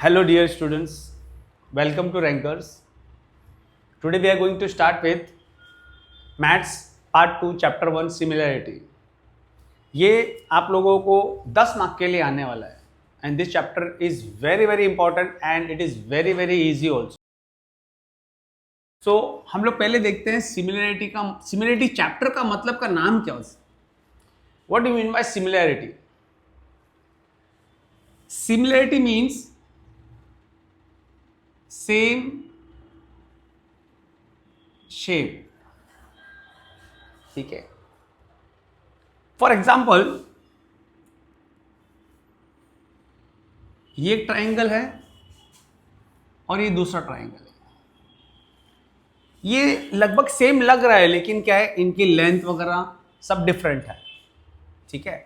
Hello dear students, welcome to Rankers. Today we are going to start with Maths Part 2 Chapter 1 Similarity. ये आप लोगों को 10 mark के लिए आने वाला है and this chapter is very important and it is very easy also. So हम लोग पहले देखते हैं सिमिलरिटी चैप्टर का मतलब का नाम क्या है. What do you mean by similarity? Similarity means same shape. ठीक है. फॉर एग्जाम्पल ये एक ट्राइंगल है और ये दूसरा ट्राइंगल है. ये लगभग सेम लग रहा है लेकिन क्या है, इनकी लेंथ वगैरह सब डिफरेंट है. ठीक है.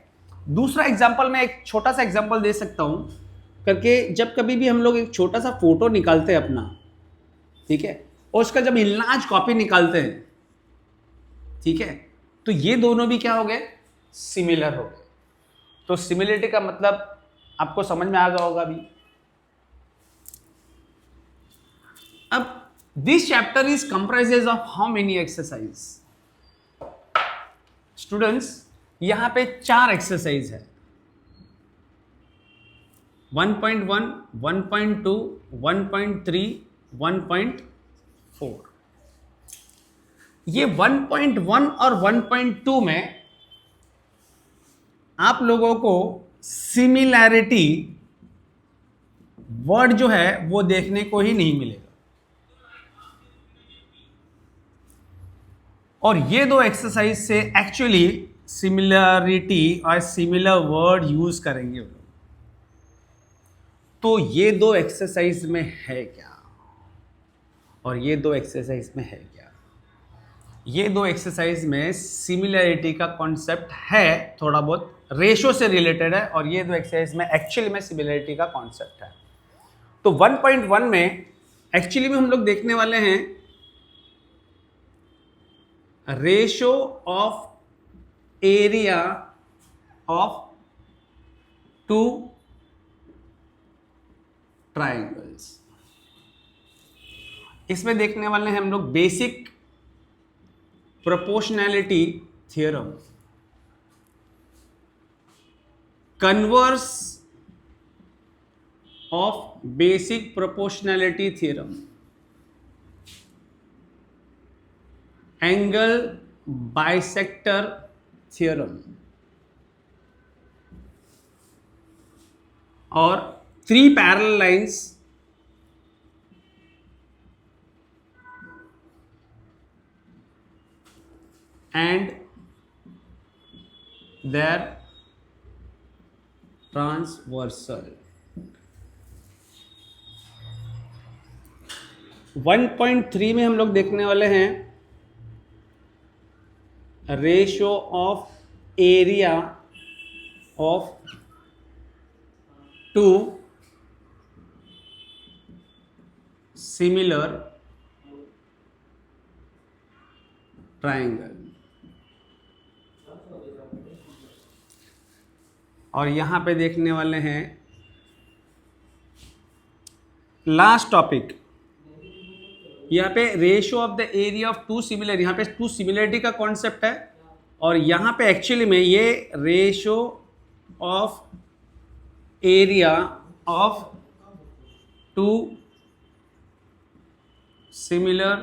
दूसरा एग्जाम्पल मैं एक छोटा सा एग्जाम्पल दे सकता हूं करके. जब कभी भी हम लोग एक छोटा सा फोटो निकालते हैं अपना, ठीक है, और उसका जब इनलार्ज कॉपी निकालते हैं, ठीक है, तो ये दोनों भी क्या हो गए, सिमिलर हो गए. तो सिमिलरिटी का मतलब आपको समझ में आ गया होगा अभी. अब this chapter is comprises of how many exercise. Students यहां पे 4 एक्सरसाइज है. 1.1, 1.2, 1.3, 1.4. ये 1.1 और 1.2 में आप लोगों को सिमिलैरिटी वर्ड जो है वो देखने को ही नहीं मिलेगा. और ये दो एक्सरसाइज से एक्चुअली सिमिलरिटी और सिमिलर वर्ड यूज करेंगे. तो ये दो एक्सरसाइज में है क्या और ये दो एक्सरसाइज में है क्या. ये दो एक्सरसाइज में सिमिलरिटी का कॉन्सेप्ट है, थोड़ा बहुत रेशो से रिलेटेड है, और ये दो एक्सरसाइज में एक्चुअली में सिमिलरिटी का कॉन्सेप्ट है. तो 1.1 में एक्चुअली में हम लोग देखने वाले हैं ratio of area of 2 triangles. इसमें देखने वाले हैं हम लोग basic proportionality theorem, converse of basic proportionality theorem, angle bisector theorem और 3 parallel lines and their transversal. 1.3 में हम लोग देखने वाले हैं ratio of area of 2 similar triangle. और यहां पे देखने वाले हैं लास्ट टॉपिक. यहां पे ratio of the area of 2 similar, यहां पे 2 सिमिलरिटी का कॉन्सेप्ट है, और यहां पे एक्चुअली में ये ratio of area of 2 similar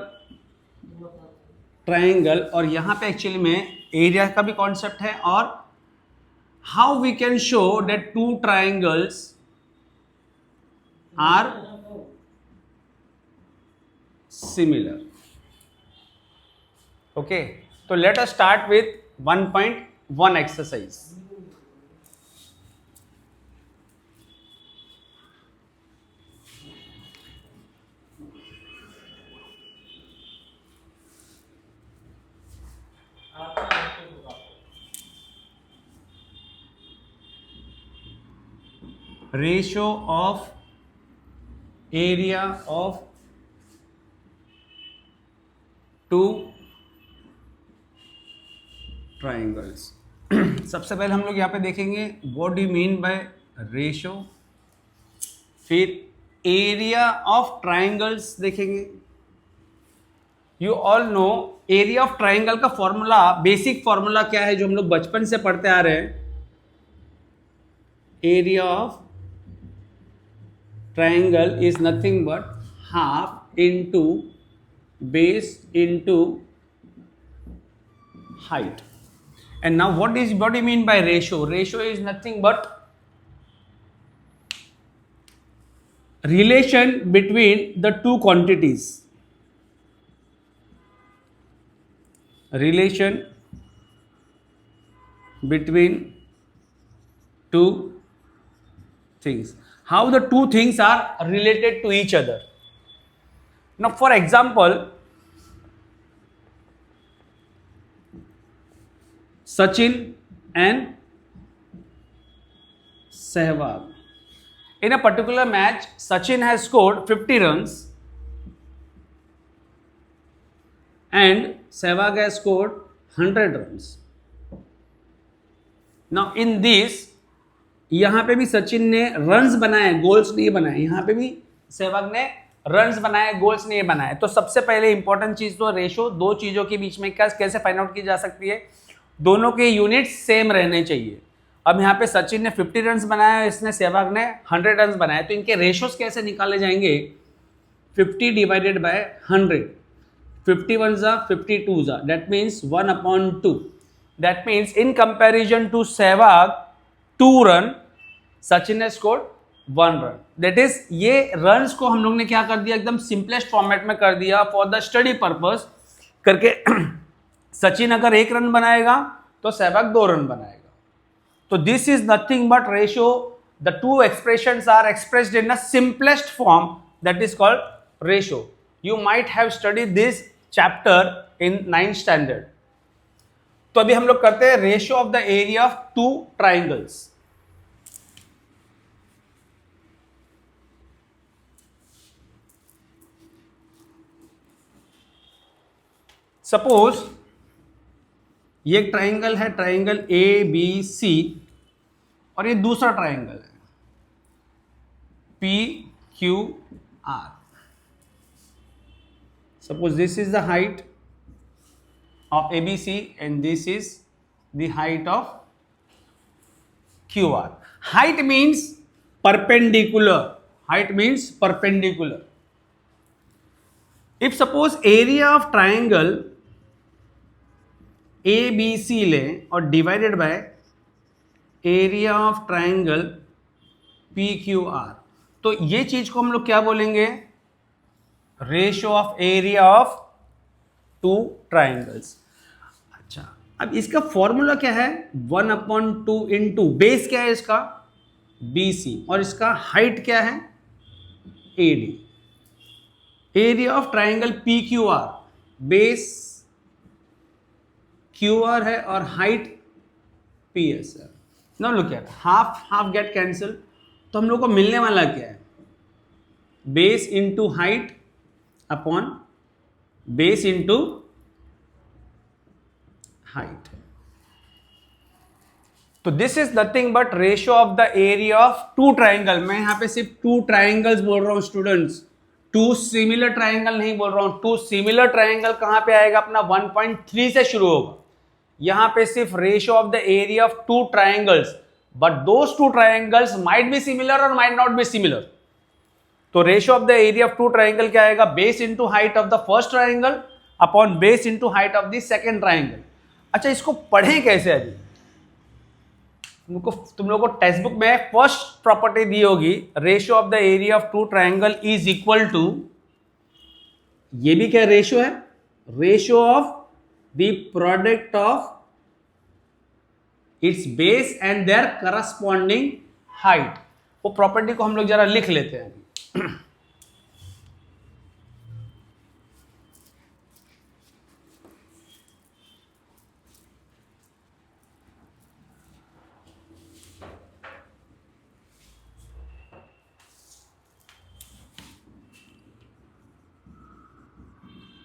triangle, और यहां पे एक्चुअली में एरिया का भी कॉन्सेप्ट है, और how we can show that 2 triangles are similar. Okay, so let us start with 1.1 exercise. Ratio of area of 2 triangles. सबसे पहले हम लोग यहाँ पे देखेंगे what do you mean by ratio, फिर एरिया ऑफ ट्राइंगल्स देखेंगे. You all know area of triangle का फॉर्मूला, बेसिक फॉर्मूला क्या है जो हम लोग बचपन से पढ़ते आ रहे हैं. Area of triangle is nothing but half into base into height. And now what do you mean by ratio? Ratio is nothing but relation between the two quantities. Relation between two things. How the two things are related to each other. Now for example, Sachin and Sehwag. In a particular match, Sachin has scored 50 runs and Sehwag has scored 100 runs. Now in this, यहाँ पे भी सचिन ने runs बनाए, goals नहीं बनाए. यहाँ पे भी सहवाग ने रन्स बनाए, गोल्स नहीं बनाए. तो सबसे पहले इंपॉर्टेंट चीज तो रेशो, दो चीजों के बीच में कैसे फाइंड आउट की जा सकती है. दोनों के यूनिट सेम रहने चाहिए. अब यहाँ पे सचिन ने 50 रन्स बनाया, इसने सहवाग ने 100 रन्स बनाए. तो इनके रेशोस कैसे निकाले जाएंगे. 50 डिवाइडेड बाय 100. 50 वन जा 52 जा, that means 1/2. That means in comparison to Sehwag 2 run, Sachin ने स्कोर्ड 1 रन. दैट इज ये रन्स को हम लोग ने क्या कर दिया, एकदम सिंपलेस्ट फॉर्मेट में कर दिया फॉर द स्टडी पर्पस करके. सचिन अगर 1 रन बनाएगा तो सहवाग 2 रन बनाएगा. तो this is nothing but ratio. The two expressions are expressed in a simplest form, that is called ratio. You might have studied this chapter in 9th standard. तो अभी हम लोग करते हैं ratio of the area of two triangles. Suppose ये एक triangle है, triangle A B C, और ये दूसरा ट्राइंगल है P Q R. Suppose this is the height of ABC and this is the height of QR. Height means perpendicular. Height means perpendicular. If suppose area of triangle ABC ले और divided by area of triangle PQR, तो ये चीज को हम लोग क्या बोलेंगे, ratio of area of two triangles. अच्छा, अब इसका फॉर्मूला क्या है, 1/2 इंटू बेस क्या है इसका BC और इसका हाइट क्या है AD. Area of triangle PQR, base QR है और हाइट PS है. Now look at, half half get cancel. तो हम लोग को मिलने वाला क्या है, base into height upon base into height. तो this is nothing but ratio of the area of two triangle. मैं यहां पे सिर्फ टू ट्राइंगल्स बोल रहा हूं स्टूडेंट्स, टू सिमिलर ट्राइंगल नहीं बोल रहा हूं. टू सिमिलर ट्राइंगल कहां पे आएगा, अपना 1.3 से शुरू होगा. यहां पे सिर्फ ratio of the area of two triangles, but those two triangles might be similar और माइट नॉट बी सिमिलर. तो ratio of the area of two triangle क्या आएगा, base into height of the first triangle upon base into height of the second triangle. अच्छा, इसको पढ़ें कैसे. अभी तुम लोग को टेक्स्ट बुक में फर्स्ट प्रॉपर्टी दी होगी, ratio of the area of two triangle is equal to, ये भी क्या रेशियो है, ratio of the product of its base and their corresponding height. वो प्रॉपर्टी को हम लोग जरा लिख लेते हैं.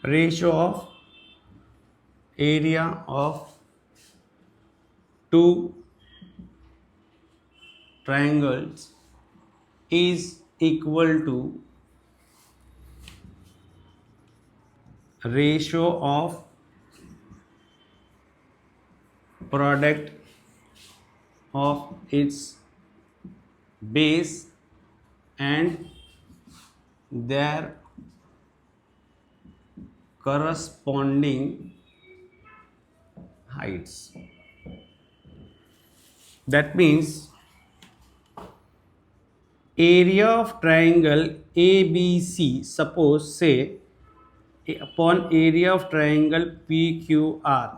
Ratio of area of two triangles is equal to ratio of product of its base and their corresponding heights. That means area of triangle ABC, suppose say upon area of triangle PQR,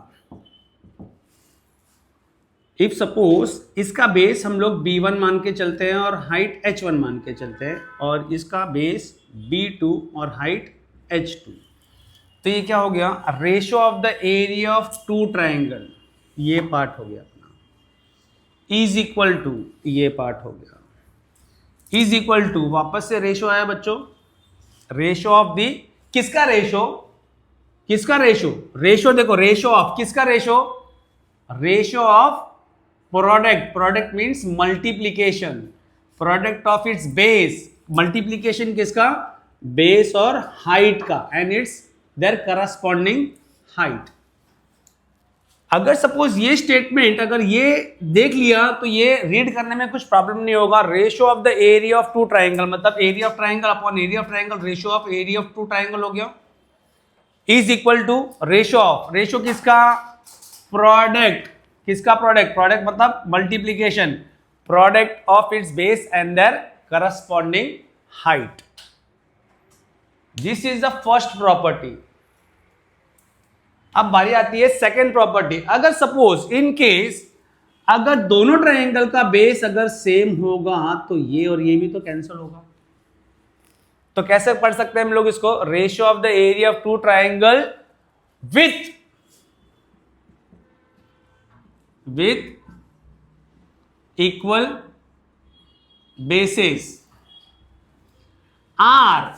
if suppose इसका base हम लोग B1 मान के चलते हैं और height H1 मान के चलते हैं, और इसका बेस B2 और हाइट H2, तो ये क्या हो गया, ratio of the area of two triangle, ये पार्ट हो गया अपना, इज इक्वल टू, ये पार्ट हो गया, इज इक्वल टू, वापस से रेशियो आया बच्चों, रेशियो ऑफ दी, किसका रेशियो, किसका रेशियो, रेशियो देखो, रेशियो ऑफ किसका ratio, ratio of product, product means multiplication, product of its base, multiplication किसका, बेस और हाइट का, and it's there corresponding height. अगर सपोज ये स्टेटमेंट अगर ये देख लिया तो ये रीड करने में कुछ प्रॉब्लम नहीं होगा, ratio of the area of two triangle, मतलब area of triangle upon area of triangle, ratio of area of two triangle हो गया, is equal to ratio of, ratio किसका, प्रोडक्ट, किसका प्रोडक्ट, प्रोडक्ट मतलब multiplication, product of its base and their corresponding height. This is the first property. अब बारी आती है second property. अगर सपोज इन केस अगर दोनों ट्राइंगल का बेस अगर सेम होगा तो ये और ये भी तो कैंसिल होगा, तो कैसे पढ़ सकते हैं हम लोग इसको, ratio of the area of two triangle with equal basis are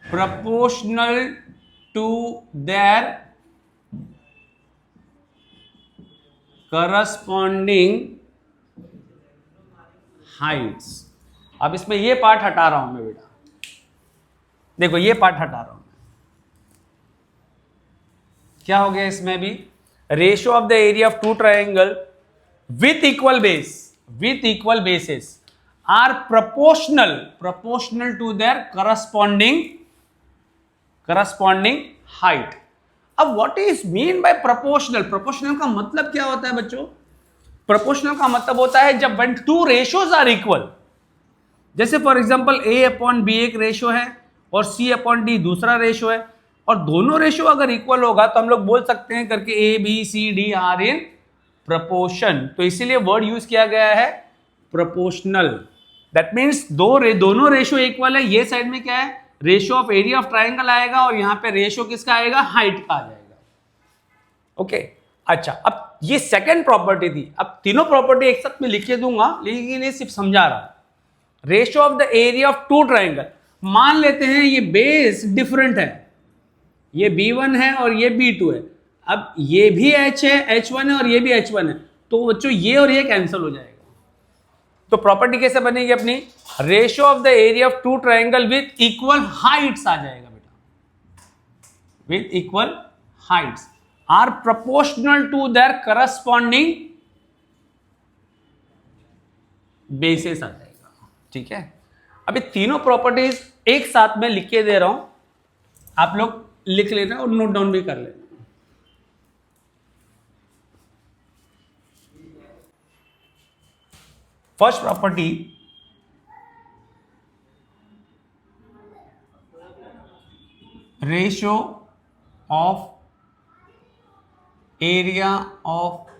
proportional to their corresponding heights। अब इसमें ये पार्ट हटा रहा हूं मैं बेटा, देखो ये पार्ट हटा रहा हूं, क्या हो गया इसमें भी, ratio of the area of two triangle with equal base, with equal basis are proportional, proportional to their corresponding height. अब what is mean by proportional, proportional का मतलब क्या होता है बच्चों, प्रोपोर्शनल का मतलब होता है जब when two ratios are equal, जैसे for example A upon B एक रेशियो है और C अपॉन D दूसरा रेशियो है, और दोनों रेशियो अगर इक्वल होगा तो हम लोग बोल सकते हैं करके A B C D are in proportion, तो इसीलिए वर्ड यूज किया गया है प्रोपोर्शनल। दैट मीन्स दोनों रेशियो इक्वल है, ये साइड में क्या है, ratio of area of triangle आएगा और यहां पे रेशियो किसका आएगा, हाइट का आ जाएगा। ओके अच्छा, अब ये सेकंड प्रॉपर्टी थी, अब तीनों प्रॉपर्टी एक साथ में लिख के दूंगा लेकिन ये सिर्फ समझा रहा हूं। Ratio of the area of two triangle, मान लेते हैं ये बेस डिफरेंट है, ये B1 है और ये B2 है, अब ये भी H है, H1 है और ये भी H1 है, तो बच्चों ये और ये कैंसिल हो जाएगा। तो प्रॉपर्टी कैसे बनेगी अपनी, ratio of the area of two triangle with equal heights आ जाएगा बेटा, with equal heights are proportional to their corresponding basis आ जाएगा। ठीक है, अभी तीनों प्रॉपर्टीज एक साथ में लिख के दे रहा हूं, आप लोग लिख लेना और नोट डाउन भी कर लेना। First property, ratio of area of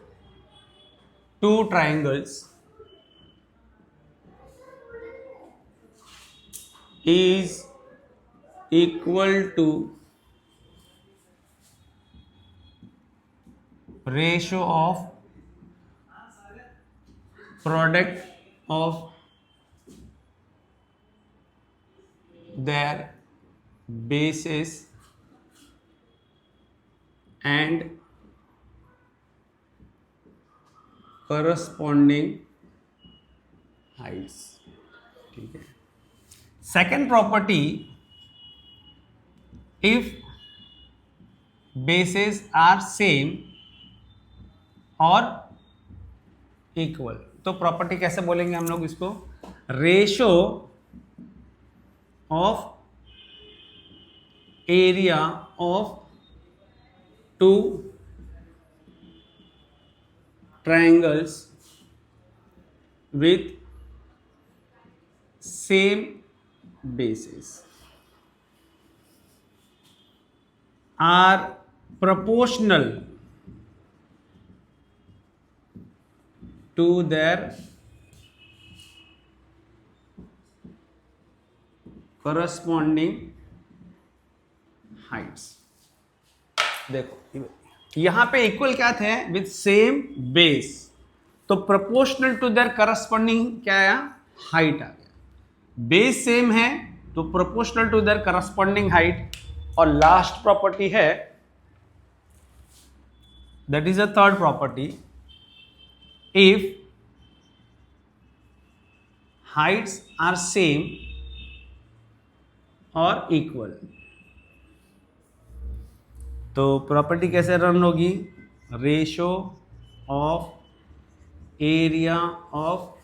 two triangles is equal to ratio of product of their bases and corresponding heights, ठीक है। Second property, if bases are same और इक्वल, तो प्रॉपर्टी कैसे बोलेंगे हम लोग इसको, ratio of area of two triangles with same bases are proportional to their corresponding heights। देखो यहां पे इक्वल क्या थे, विथ सेम बेस, तो प्रोपोर्शनल टू देयर करस्पॉन्डिंग क्या आया, हाइट आ गया। बेस सेम है तो proportional to their corresponding height. और लास्ट प्रॉपर्टी है, that is a third property, if heights are same और इक्वल, तो प्रॉपर्टी कैसे रन होगी, ratio of area of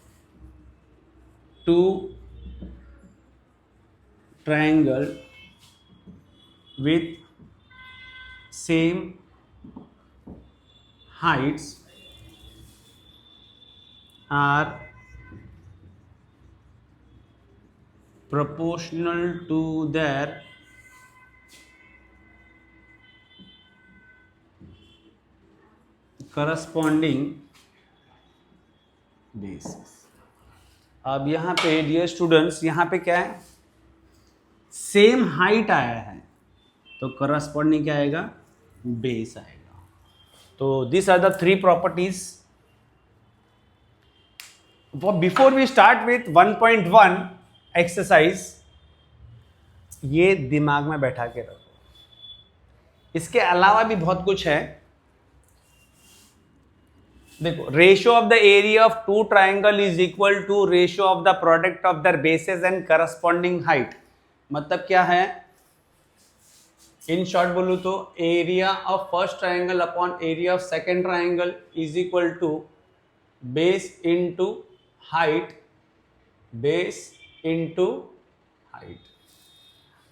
two triangle with same heights are proportional to their corresponding bases। अब यहाँ पे dear students, यहाँ पे क्या है, सेम हाइट आया है तो करस्पॉन्डिंग क्या आएगा, बेस आएगा। तो this are the three properties. Before we start with 1.1 exercise, ये दिमाग में बैठा के रखो। इसके अलावा भी बहुत कुछ है। देखो, ratio of the area of two triangle is equal to ratio of the product of their bases and corresponding height. मतलब क्या है, इन शॉर्ट बोलूं तो area of first triangle upon area of second triangle is equal to base into height, base into height.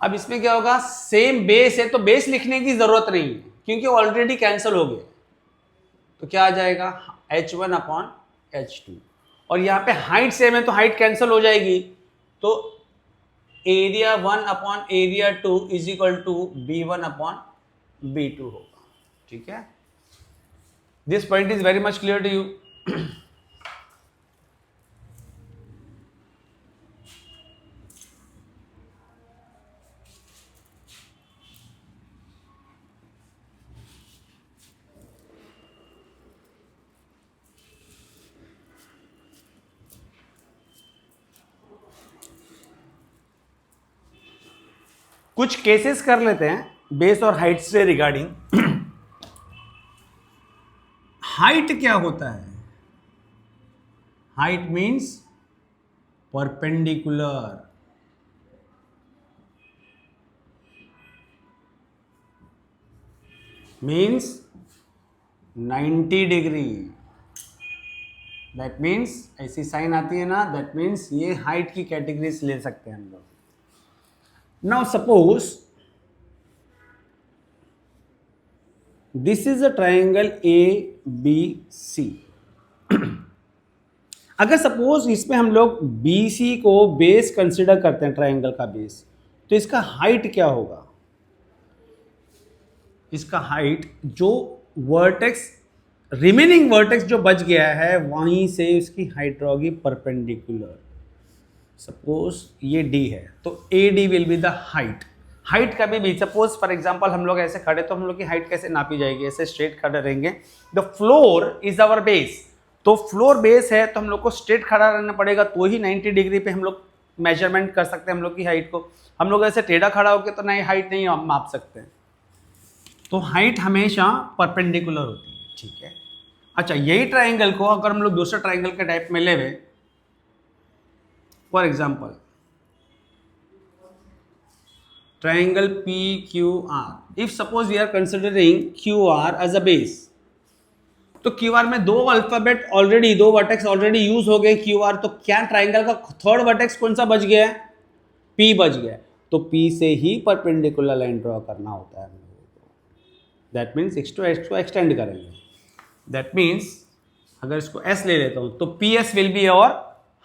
अब इसमें क्या होगा, same base है तो बेस लिखने की जरूरत नहीं है क्योंकि ऑलरेडी कैंसिल हो गए। तो क्या आ जाएगा, h1 अपॉन h2। और यहाँ पे हाइट सेम है तो हाइट कैंसिल हो जाएगी, तो area 1 upon area 2 is equal to b1 upon b2 होगा। ठीक है, this point is very much clear to you. कुछ केसेस कर लेते हैं बेस और हाइट से रिगार्डिंग। हाइट क्या होता है, height means perpendicular, means 90 degree. That means ऐसी साइन आती है ना, दैट मीन्स ये हाइट की कैटेगरीज ले सकते हैं हम लोग। Now suppose this is a triangle ABC। अगर सपोज इसमें हम लोग BC को बेस कंसिडर करते हैं, ट्रायंगल का बेस, तो इसका हाइट क्या होगा, इसका हाइट जो वर्टेक्स, रिमेनिंग वर्टेक्स जो बच गया है वहीं से उसकी हाइट होगी परपेंडिकुलर। सपोज ये D है तो AD will be the height. Height का भी सपोज फॉर एग्जांपल हम लोग ऐसे खड़े तो हम लोग की हाइट कैसे नापी जाएगी, ऐसे स्ट्रेट खड़े रहेंगे। The floor is our base, तो फ्लोर बेस है तो हम लोग को स्ट्रेट खड़ा रहना पड़ेगा, तो ही 90 डिग्री पे हम लोग मेजरमेंट कर सकते हैं हम लोग की हाइट को। हम लोग ऐसे टेढ़ा खड़ा होकर तो नहीं हाइट नहीं माप सकते हैं, तो हाइट हमेशा परपेंडिकुलर होती है। ठीक है, अच्छा यही ट्राइंगल को अगर हम लोग दूसरे ट्राइंगल के टाइप में ले, for example triangle PQR. If suppose we are considering QR as a base, तो QR में दो अल्फाबेट ऑलरेडी, दो वर्टेक्स ऑलरेडी यूज हो गए QR, तो क्या ट्राइंगल का थर्ड वर्टेक्स कौन सा बच गया है? P बच गया है। तो P से ही परपेंडिकुलर लाइन ड्रॉ करना होता है। That means x to extend करेंगे। दैट मीन्स अगर इसको S ले लेता हूँ तो PS विल बी और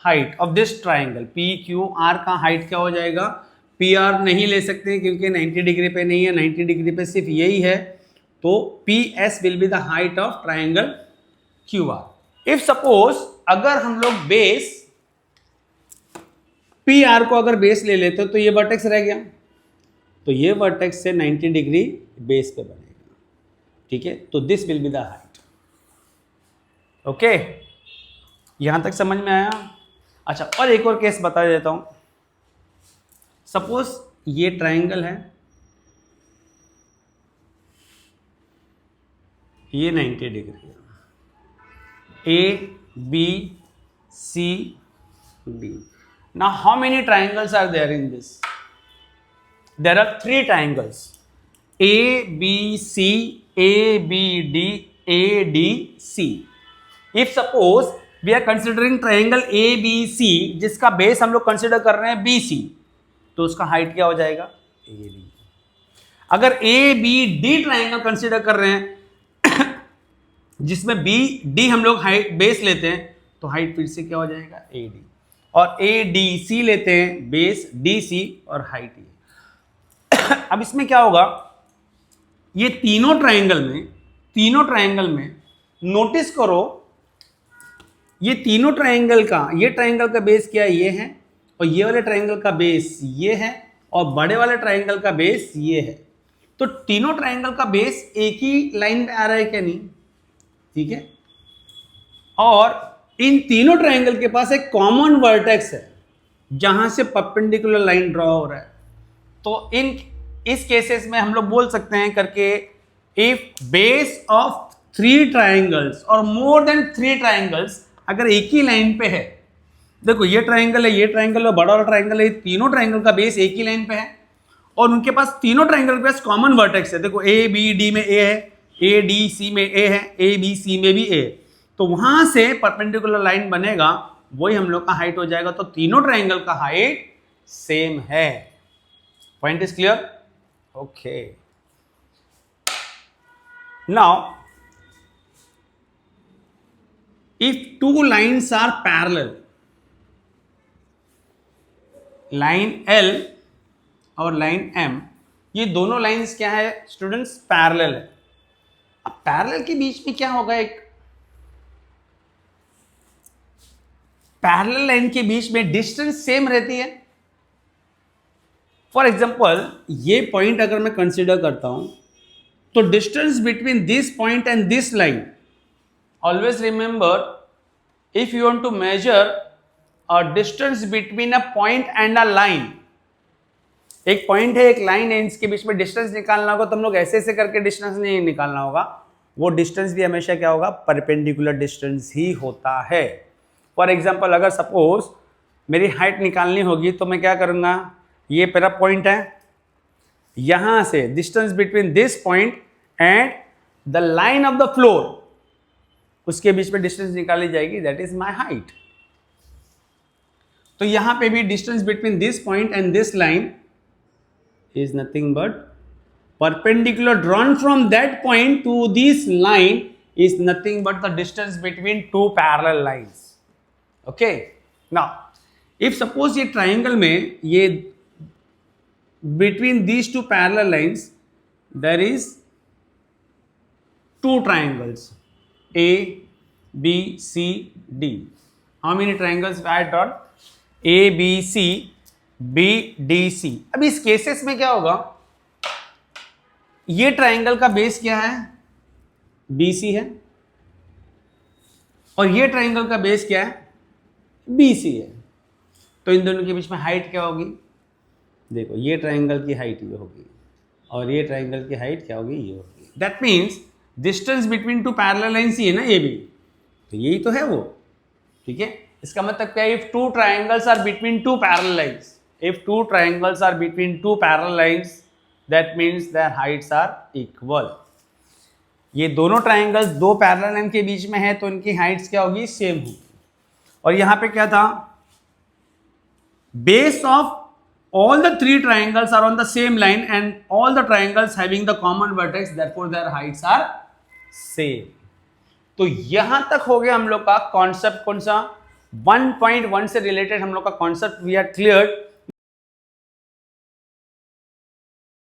height of this triangle. PQR का हाइट क्या हो जाएगा? PR नहीं ले सकते क्योंकि 90 डिग्री पे नहीं है, 90 डिग्री पे सिर्फ यही है, तो PS will be the height of triangle QR। If suppose अगर हम लोग बेस PR को अगर बेस ले लेते तो ये वर्टेक्स रह गया, तो ये वर्टेक्स से 90 डिग्री बेस पे बनेगा, ठीक है। तो this will be the height. Okay, यहां तक समझ में आया? अच्छा, और एक और केस बता देता हूं। सपोज ये ट्राइंगल है, ये 90 डिग्री है, ABCD। Now how many triangles are there in this? There are 3 triangles, ABC, ABD, ADC. If suppose we are considering triangle ABC जिसका बेस हम लोग कंसिडर कर रहे हैं BC, तो उसका हाइट क्या हो जाएगा? AB। अगर ABD ट्राइंगल कंसिडर कर रहे हैं जिसमें BD हम लोग हाइट बेस लेते हैं, तो हाइट फिर से क्या हो जाएगा? AD। और ADC लेते हैं बेस DC और हाइट ये। अब इसमें क्या होगा? ये तीनों ट्राइंगल में नोटिस करो, ये तीनों ट्राइंगल का, ये ट्राइंगल का बेस क्या है? ये है, और ये वाले ट्राइंगल का बेस ये है, और बड़े वाले ट्राइंगल का बेस ये है। तो तीनों ट्राइंगल का बेस एक ही लाइन पे आ रहा है क्या? नहीं, ठीक है। और इन तीनों ट्राइंगल के पास एक कॉमन वर्टेक्स है जहां से परपेंडिकुलर लाइन ड्रॉ हो रहा है। तो इस केसेस में हम लोग बोल सकते हैं करके, इफ बेस ऑफ 3 ट्राइंगल्स और मोर देन 3 ट्राइंगल्स अगर एक ही लाइन पे है, देखो ये ट्राइंगल है, ये ट्राइंगल है, बड़ा वाला ट्राइंगल है, तीनों ट्राइंगल का बेस एक ही लाइन पे है और उनके पास तीनों ट्राइंगल के पास कॉमन वर्टेक्स है। देखो ABD में A है, ADC में A है, ABC में भी A, तो वहां से परपेंडिकुलर लाइन बनेगा, वही हम लोग का हाइट हो जाएगा। तो तीनों ट्राइंगल का हाइट सेम है। Point is clear? Okay, now if 2 lines are parallel, line L और लाइन M, ये दोनों लाइंस क्या है स्टूडेंट्स? पैरेलल है। अब पैरेलल के बीच में क्या होगा? एक पैरेलल लाइन के बीच में डिस्टेंस सेम रहती है। फॉर एग्जांपल ये पॉइंट अगर मैं कंसीडर करता हूं, तो distance between this point and this line, always remember, if you want to measure distance between a point and a line, एक पॉइंट है, एक लाइन है, इसके बीच में डिस्टेंस निकालना होगा, तो हम लोग ऐसे ऐसे करके डिस्टेंस नहीं निकालना होगा, वो डिस्टेंस भी हमेशा क्या होगा? परपेंडिकुलर डिस्टेंस ही होता है। फॉर एग्जांपल अगर सपोज मेरी हाइट निकालनी होगी, तो मैं क्या करूंगा? ये मेरा पॉइंट है, यहां से distance between this point and the line of the floor, उसके बीच में डिस्टेंस निकाली जाएगी, दैट इज माई हाइट। तो यहां पे भी distance between this point and this line is nothing but perpendicular drawn from that point to this line is nothing but the distance between 2 parallel lines. Okay, now if suppose ये triangle में, ये between these 2 parallel lines there is 2 triangles ABCD. How many triangles I drawn? ABCBDC. अब इस cases में क्या होगा? ये triangle का बेस क्या है? BC है, और ये ट्राइंगल का बेस क्या है? BC है। तो इन दोनों के बीच में हाइट क्या होगी? देखो ये ट्राइंगल की हाइट ये होगी और ये ट्राइंगल की हाइट क्या होगी? ये होगी। That means distance between 2 parallel lines ही है ना, ये भी, तो यही तो है वो, ठीक है। इसका मतलब क्या है, if two triangles are between two parallel lines, if two triangles are between two parallel lines that means their heights are equal. ये दोनों ट्राइंगल्स दो पैरेलल लाइन के बीच में है तो इनकी हाइट्स क्या होगी, सेम होगी। और यहां पे क्या था, base of all the three triangles are on the same line and all the triangles having the common vertex, therefore their heights are same। तो यहां तक हो गया हम लोग का कॉन्सेप्ट, कौन सा 1.1 से रिलेटेड हम लोग का कॉन्सेप्ट वी आर क्लियर।